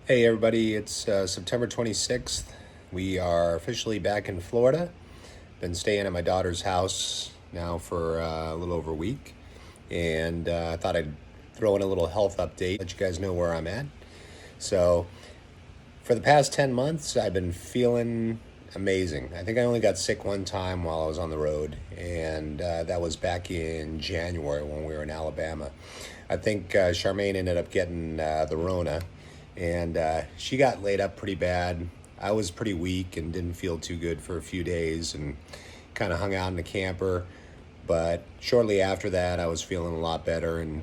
Hey everybody, it's September 26th. We are officially back in Florida. Been staying at my daughter's house now for a little over a week. And I thought I'd throw in a little health update, let you guys know where I'm at. So, for the past 10 months, I've been feeling amazing. I think I only got sick one time while I was on the road, and that was back in January when we were in Alabama. I think Charmaine ended up getting the Rona, and she got laid up pretty bad. I was pretty weak and didn't feel too good for a few days and kind of hung out in the camper. But shortly after that, I was feeling a lot better and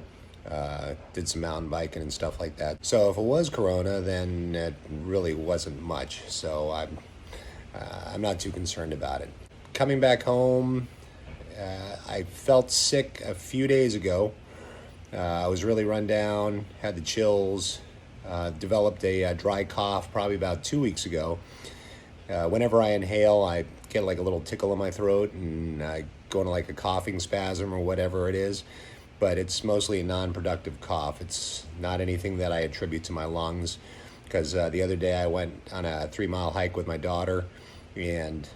did some mountain biking and stuff like that. So if it was Corona, then it really wasn't much. So I'm not too concerned about it. Coming back home, I felt sick a few days ago. I was really run down, had the chills, developed a dry cough probably about 2 weeks ago. Whenever I inhale, I get like a little tickle in my throat and I go into like a coughing spasm or whatever it is. But it's mostly a non-productive cough. It's not anything that I attribute to my lungs, because the other day I went on a 3-mile hike with my daughter and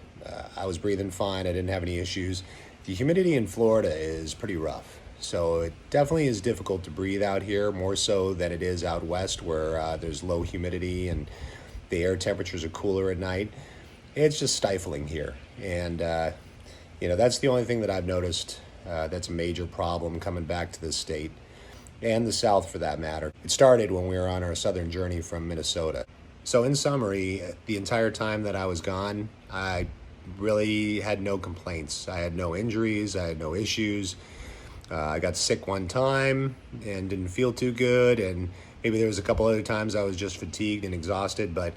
I was breathing fine. I didn't have any issues. The humidity in Florida is pretty rough. So it definitely is difficult to breathe out here, more so than it is out west where there's low humidity and the air temperatures are cooler at night. It's just stifling here. And, that's the only thing that I've noticed that's a major problem coming back to this state, and the South for that matter. It started when we were on our southern journey from Minnesota. So in summary, the entire time that I was gone, I really had no complaints. I had no injuries, I had no issues. I got sick one time and didn't feel too good, and maybe there was a couple other times I was just fatigued and exhausted, but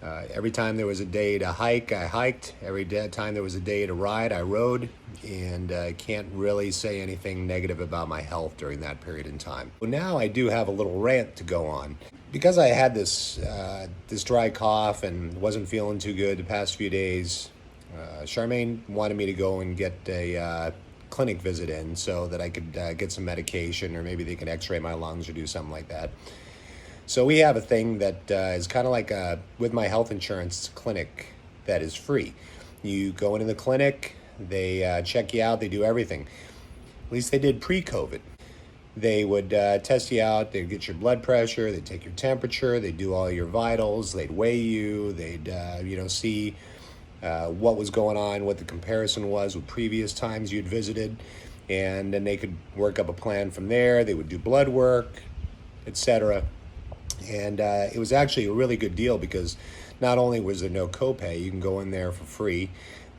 every time there was a day to hike, I hiked. Every time there was a day to ride, I rode, and I can't really say anything negative about my health during that period in time. Well, now I do have a little rant to go on. Because I had this dry cough and wasn't feeling too good the past few days, Charmaine wanted me to go and get a clinic visit in so that I could get some medication, or maybe they could x-ray my lungs or do something like that. So we have a thing that is kind of like with my health insurance clinic that is free. You go into the clinic, they check you out, they do everything. At least they did pre-COVID. They would test you out, they'd get your blood pressure, they'd take your temperature, they'd do all your vitals, they'd weigh you, they'd see what was going on, what the comparison was with previous times you'd visited, and then they could work up a plan from there. They would do blood work, etc. And it was actually a really good deal, because not only was there no copay, you can go in there for free,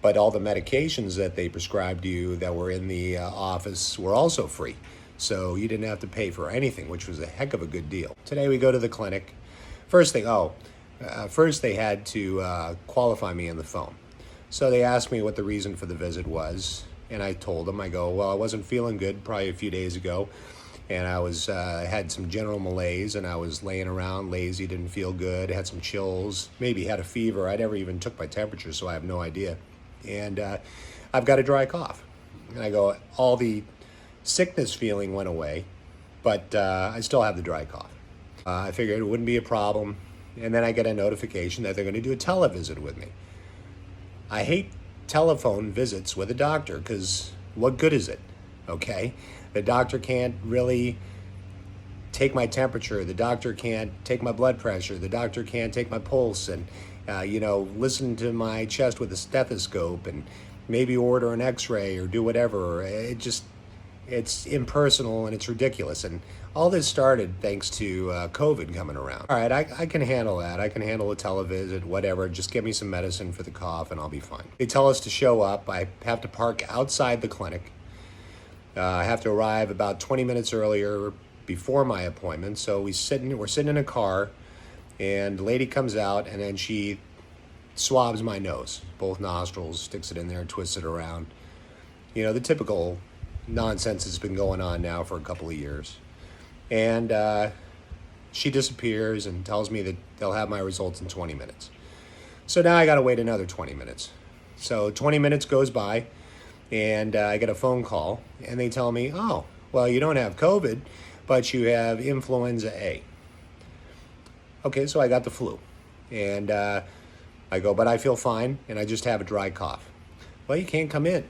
but all the medications that they prescribed you that were in the office were also free. So you didn't have to pay for anything, which was a heck of a good deal. Today we go to the clinic. First they had to qualify me on the phone. So they asked me what the reason for the visit was, and I told them, I go, well, I wasn't feeling good probably a few days ago, and I had some general malaise, and I was laying around lazy, didn't feel good, had some chills, maybe had a fever. I never even took my temperature, so I have no idea. And I've got a dry cough. And I go, all the sickness feeling went away, but I still have the dry cough. I figured it wouldn't be a problem. And then I get a notification that they're going to do a televisit with me. I hate telephone visits with a doctor, because what good is it? Okay? The doctor can't really take my temperature. The doctor can't take my blood pressure. The doctor can't take my pulse and, listen to my chest with a stethoscope and maybe order an x-ray or do whatever. It's impersonal and it's ridiculous. And all this started thanks to COVID coming around. All right, I can handle that. I can handle a televisit, whatever. Just give me some medicine for the cough and I'll be fine. They tell us to show up. I have to park outside the clinic. I have to arrive about 20 minutes earlier before my appointment. So we're sitting in a car, and the lady comes out, and then she swabs my nose, both nostrils, sticks it in there, twists it around. The typical nonsense has been going on now for a couple of years. And she disappears and tells me that they'll have my results in 20 minutes. So now I got to wait another 20 minutes. So 20 minutes goes by, and I get a phone call, and they tell me, oh, well, you don't have COVID, but you have influenza A. Okay, so I got the flu. And I go, but I feel fine, and I just have a dry cough. Well, you can't come in.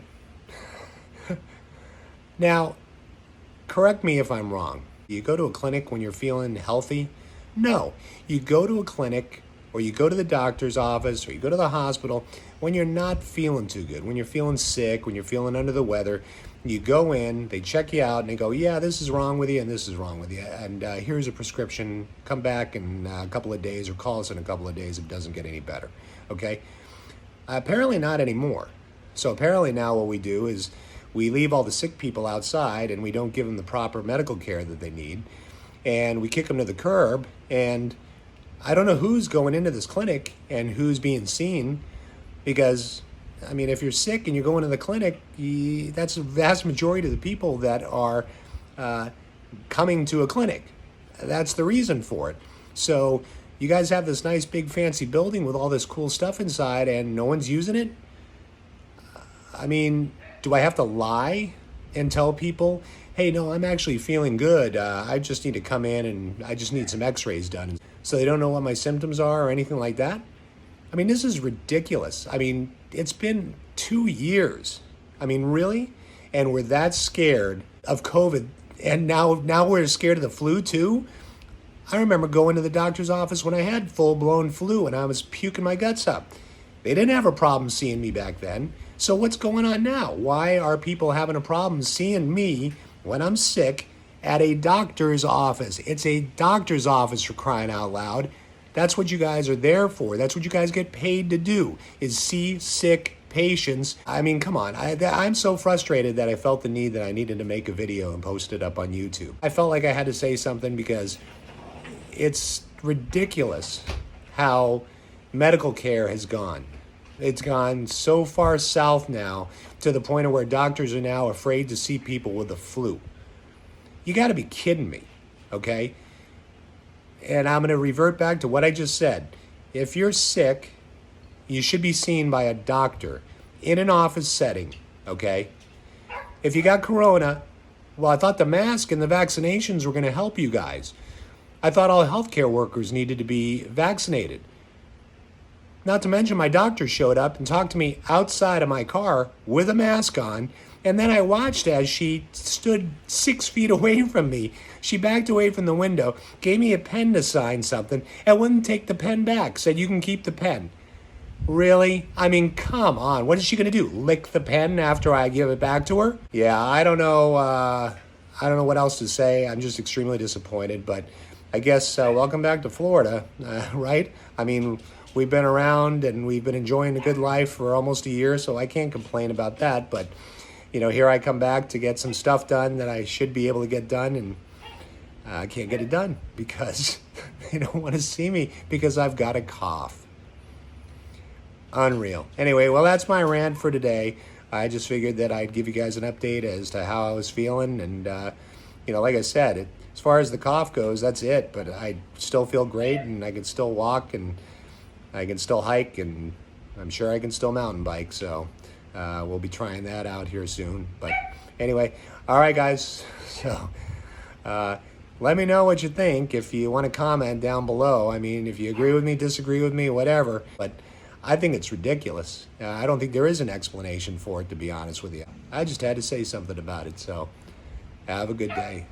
Now, correct me if I'm wrong. You go to a clinic when you're feeling healthy? No. You go to a clinic or you go to the doctor's office or you go to the hospital when you're not feeling too good, when you're feeling sick, when you're feeling under the weather. You go in, they check you out, and they go, yeah, this is wrong with you and this is wrong with you. And here's a prescription. Come back in a couple of days or call us in a couple of days if it doesn't get any better. Okay? Apparently not anymore. So apparently now what we do is we leave all the sick people outside and we don't give them the proper medical care that they need. And we kick them to the curb. And I don't know who's going into this clinic and who's being seen because, I mean, if you're sick and you're going to the clinic, that's a vast majority of the people that are coming to a clinic. That's the reason for it. So you guys have this nice big fancy building with all this cool stuff inside and no one's using it? I mean, do I have to lie and tell people, hey, no, I'm actually feeling good. I just need to come in and I just need some x-rays done. So they don't know what my symptoms are or anything like that? I mean, this is ridiculous. I mean, it's been 2 years. I mean, really? And we're that scared of COVID. And now we're scared of the flu too? I remember going to the doctor's office when I had full-blown flu and I was puking my guts up. They didn't have a problem seeing me back then. So what's going on now? Why are people having a problem seeing me when I'm sick at a doctor's office? It's a doctor's office, for crying out loud. That's what you guys are there for. That's what you guys get paid to do, is see sick patients. I mean, come on. I'm so frustrated that I felt the need that I needed to make a video and post it up on YouTube. I felt like I had to say something because it's ridiculous how medical care has gone. It's gone so far south now to the point of where doctors are now afraid to see people with the flu. You got to be kidding me, okay? And I'm going to revert back to what I just said. If you're sick, you should be seen by a doctor in an office setting, okay? If you got corona, well, I thought the mask and the vaccinations were going to help you guys. I thought all healthcare workers needed to be vaccinated. Not to mention my doctor showed up and talked to me outside of my car with a mask on, and then I watched as she stood 6 feet away from me. She backed away from the window, gave me a pen to sign something, and wouldn't take the pen back, said you can keep the pen. Really? I mean, come on. What is she going to do? Lick the pen after I give it back to her? Yeah, I don't know. I don't know what else to say. I'm just extremely disappointed, but I guess welcome back to Florida, right? I mean, we've been around and we've been enjoying a good life for almost a year, so I can't complain about that. But, you know, here I come back to get some stuff done that I should be able to get done, and I can't get it done because they don't want to see me because I've got a cough. Unreal. Anyway, well, that's my rant for today. I just figured that I'd give you guys an update as to how I was feeling. And, you know, like I said, as far as the cough goes, that's it. But I still feel great, and I can still walk, and I can still hike, and I'm sure I can still mountain bike. So we'll be trying that out here soon. But anyway, all right, guys. So let me know what you think. If you want to comment down below. I mean, if you agree with me, disagree with me, whatever. But I think it's ridiculous. I don't think there is an explanation for it, to be honest with you. I just had to say something about it. So have a good day.